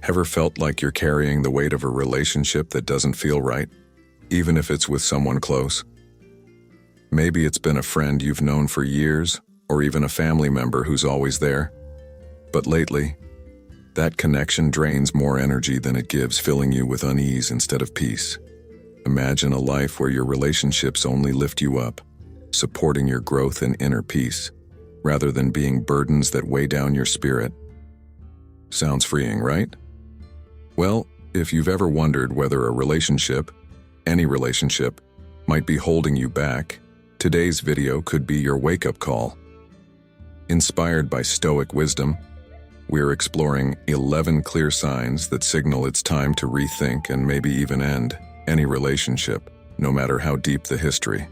Ever felt like you're carrying the weight of a relationship that doesn't feel right, even if it's with someone close? Maybe it's been a friend you've known for years, or even a family member who's always there. But lately, that connection drains more energy than it gives, filling you with unease instead of peace. Imagine a life where your relationships only lift you up, supporting your growth and inner peace, rather than being burdens that weigh down your spirit. Sounds freeing, right? Well, if you've ever wondered whether a relationship, any relationship, might be holding you back, today's video could be your wake-up call. Inspired by Stoic wisdom, we're exploring 11 clear signs that signal it's time to rethink and maybe even end any relationship, no matter how deep the history.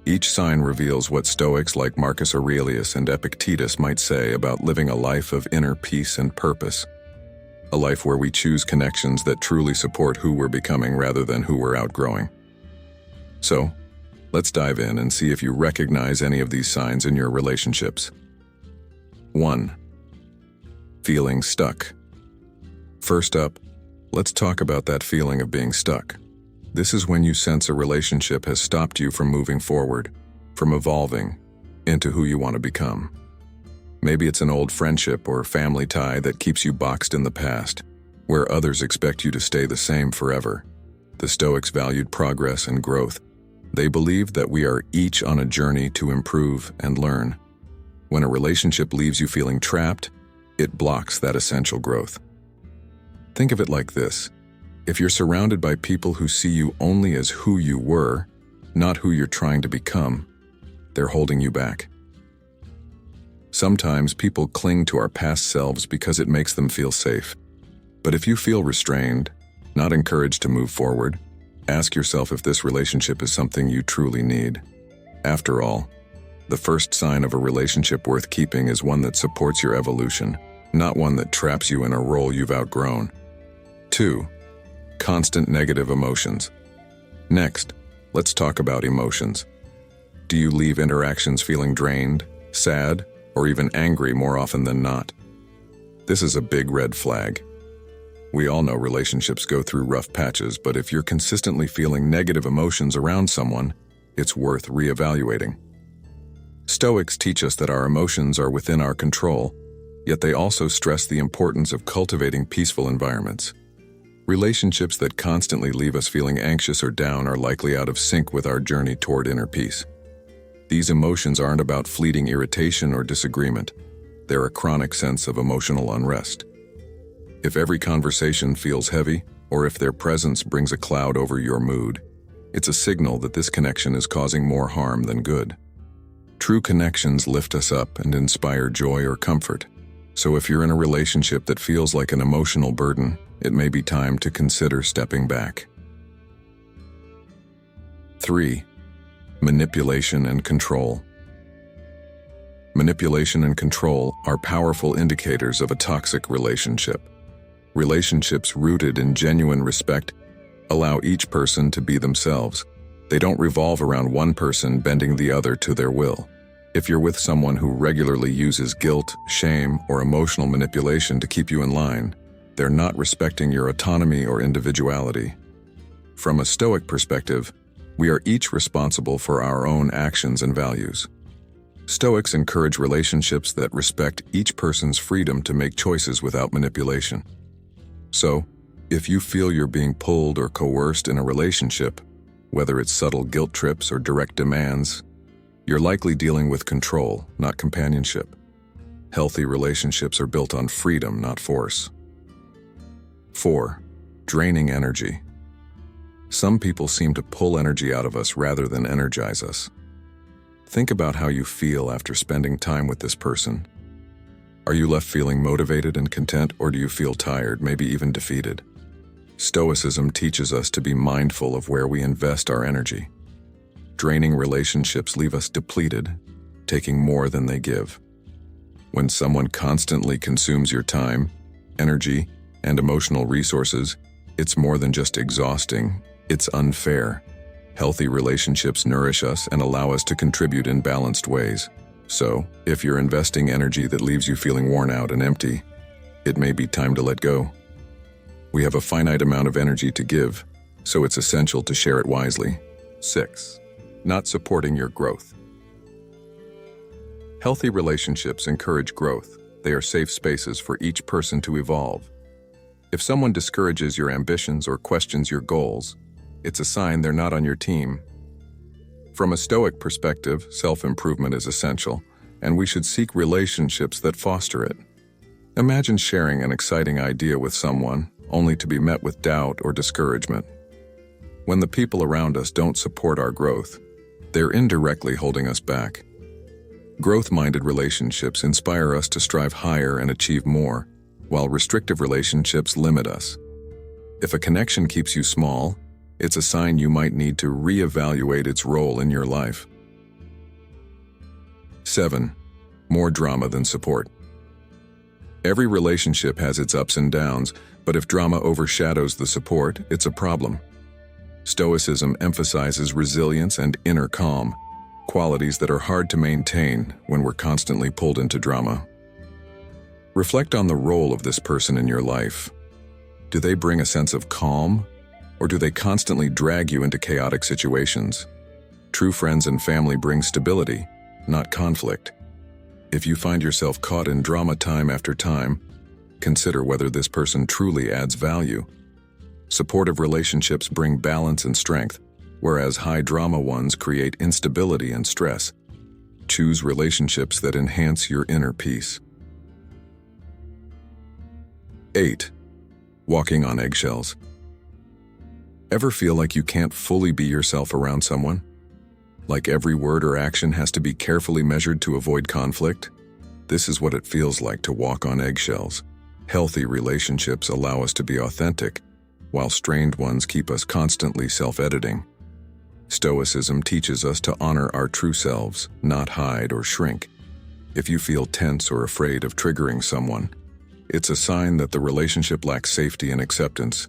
Each sign reveals what Stoics like Marcus Aurelius and Epictetus might say about living a life of inner peace and purpose. A life where we choose connections that truly support who we're becoming rather than who we're outgrowing. So, let's dive in and see if you recognize any of these signs in your relationships. 1. Feeling stuck. First up, let's talk about that feeling of being stuck. This is when you sense a relationship has stopped you from moving forward, from evolving into who you want to become. Maybe it's an old friendship or family tie that keeps you boxed in the past, where others expect you to stay the same forever. The Stoics valued progress and growth. They believed that we are each on a journey to improve and learn. When a relationship leaves you feeling trapped, it blocks that essential growth. Think of it like this. If you're surrounded by people who see you only as who you were, not who you're trying to become, they're holding you back. Sometimes people cling to our past selves because it makes them feel safe. But if you feel restrained, not encouraged to move forward, ask yourself if this relationship is something you truly need. After all, the first sign of a relationship worth keeping is one that supports your evolution, not one that traps you in a role you've outgrown. 2. Constant negative emotions. Next, let's talk about emotions. Do you leave interactions feeling drained, sad, or even angry more often than not? This is a big red flag. We all know relationships go through rough patches, but if you're consistently feeling negative emotions around someone, it's worth reevaluating. Stoics teach us that our emotions are within our control, yet they also stress the importance of cultivating peaceful environments. Relationships that constantly leave us feeling anxious or down are likely out of sync with our journey toward inner peace. These emotions aren't about fleeting irritation or disagreement. They're a chronic sense of emotional unrest. If every conversation feels heavy, or if their presence brings a cloud over your mood, it's a signal that this connection is causing more harm than good. True connections lift us up and inspire joy or comfort. So if you're in a relationship that feels like an emotional burden, it may be time to consider stepping back. 3. Manipulation and control. Manipulation and control are powerful indicators of a toxic relationship. Relationships rooted in genuine respect allow each person to be themselves. They don't revolve around one person bending the other to their will. If you're with someone who regularly uses guilt, shame, or emotional manipulation to keep you in line, they're not respecting your autonomy or individuality. From a Stoic perspective, we are each responsible for our own actions and values. Stoics encourage relationships that respect each person's freedom to make choices without manipulation. So, if you feel you're being pulled or coerced in a relationship, whether it's subtle guilt trips or direct demands, you're likely dealing with control, not companionship. Healthy relationships are built on freedom, not force. 4. Draining energy. Some people seem to pull energy out of us rather than energize us. Think about how you feel after spending time with this person. Are you left feeling motivated and content, or do you feel tired, maybe even defeated? Stoicism teaches us to be mindful of where we invest our energy. Draining relationships leave us depleted, taking more than they give. When someone constantly consumes your time, energy, and emotional resources, it's more than just exhausting, it's unfair. Healthy relationships nourish us and allow us to contribute in balanced ways. So, if you're investing energy that leaves you feeling worn out and empty, it may be time to let go. We have a finite amount of energy to give, so it's essential to share it wisely. 6. Not supporting your growth. Healthy relationships encourage growth. They are safe spaces for each person to evolve. If someone discourages your ambitions or questions your goals, it's a sign they're not on your team. From a Stoic perspective, self-improvement is essential, and we should seek relationships that foster it. Imagine sharing an exciting idea with someone, only to be met with doubt or discouragement. When the people around us don't support our growth, they're indirectly holding us back. Growth-minded relationships inspire us to strive higher and achieve more, while restrictive relationships limit us. If a connection keeps you small, it's a sign you might need to reevaluate its role in your life. 7. More drama than support. Every relationship has its ups and downs, but if drama overshadows the support, it's a problem. Stoicism emphasizes resilience and inner calm, qualities that are hard to maintain when we're constantly pulled into drama. Reflect on the role of this person in your life. Do they bring a sense of calm, or do they constantly drag you into chaotic situations? True friends and family bring stability, not conflict. If you find yourself caught in drama time after time, consider whether this person truly adds value. Supportive relationships bring balance and strength, whereas high-drama ones create instability and stress. Choose relationships that enhance your inner peace. 8. Walking on eggshells. Ever feel like you can't fully be yourself around someone? Like every word or action has to be carefully measured to avoid conflict? This is what it feels like to walk on eggshells. Healthy relationships allow us to be authentic, while strained ones keep us constantly self-editing. Stoicism teaches us to honor our true selves, not hide or shrink. If you feel tense or afraid of triggering someone, it's a sign that the relationship lacks safety and acceptance.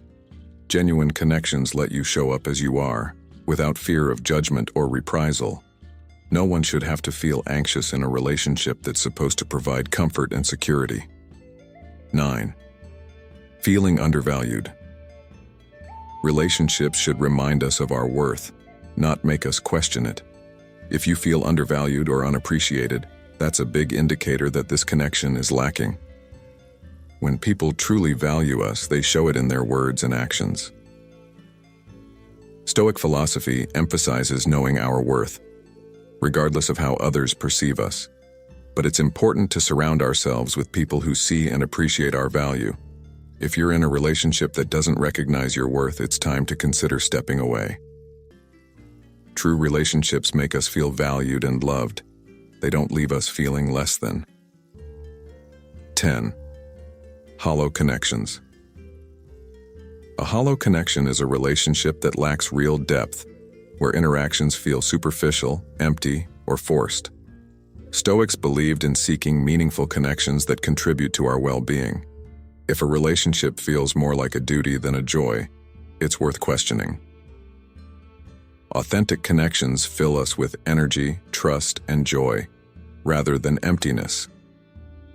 Genuine connections let you show up as you are, without fear of judgment or reprisal. No one should have to feel anxious in a relationship that's supposed to provide comfort and security. 9. Feeling undervalued. Relationships should remind us of our worth, not make us question it. If you feel undervalued or unappreciated, that's a big indicator that this connection is lacking. When people truly value us, they show it in their words and actions. Stoic philosophy emphasizes knowing our worth, regardless of how others perceive us. But it's important to surround ourselves with people who see and appreciate our value. If you're in a relationship that doesn't recognize your worth, it's time to consider stepping away. True relationships make us feel valued and loved. They don't leave us feeling less than. 10. Hollow connections. A hollow connection is a relationship that lacks real depth, where interactions feel superficial, empty, or forced. Stoics believed in seeking meaningful connections that contribute to our well-being. If a relationship feels more like a duty than a joy, it's worth questioning. Authentic connections fill us with energy, trust, and joy, rather than emptiness.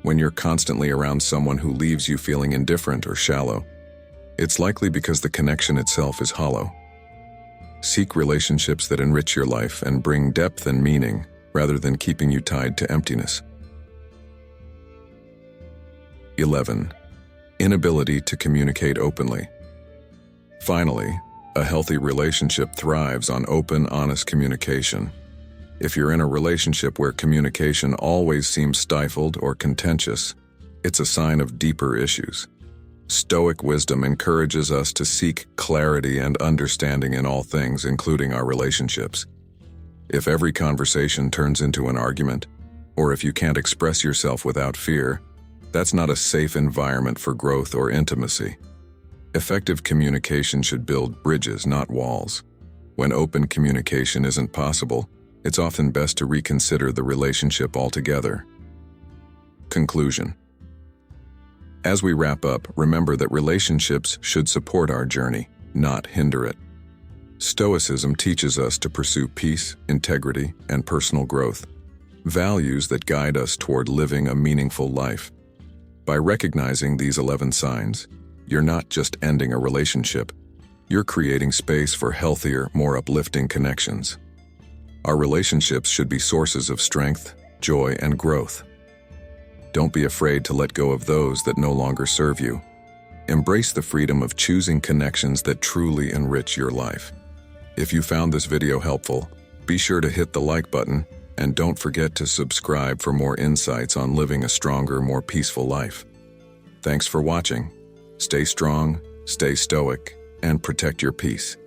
When you're constantly around someone who leaves you feeling indifferent or shallow, it's likely because the connection itself is hollow. Seek relationships that enrich your life and bring depth and meaning, rather than keeping you tied to emptiness. 11. Inability to communicate openly. Finally, a healthy relationship thrives on open, honest communication. If you're in a relationship where communication always seems stifled or contentious, it's a sign of deeper issues. Stoic wisdom encourages us to seek clarity and understanding in all things, including our relationships. If every conversation turns into an argument, or if you can't express yourself without fear, that's not a safe environment for growth or intimacy. Effective communication should build bridges, not walls. When open communication isn't possible, it's often best to reconsider the relationship altogether. Conclusion. As we wrap up, remember that relationships should support our journey, not hinder it. Stoicism teaches us to pursue peace, integrity, and personal growth, values that guide us toward living a meaningful life. By recognizing these 11 signs, you're not just ending a relationship, you're creating space for healthier, more uplifting connections. Our relationships should be sources of strength, joy, and growth. Don't be afraid to let go of those that no longer serve you. Embrace the freedom of choosing connections that truly enrich your life. If you found this video helpful, be sure to hit the like button and don't forget to subscribe for more insights on living a stronger, more peaceful life. Thanks for watching. Stay strong, stay stoic, and protect your peace.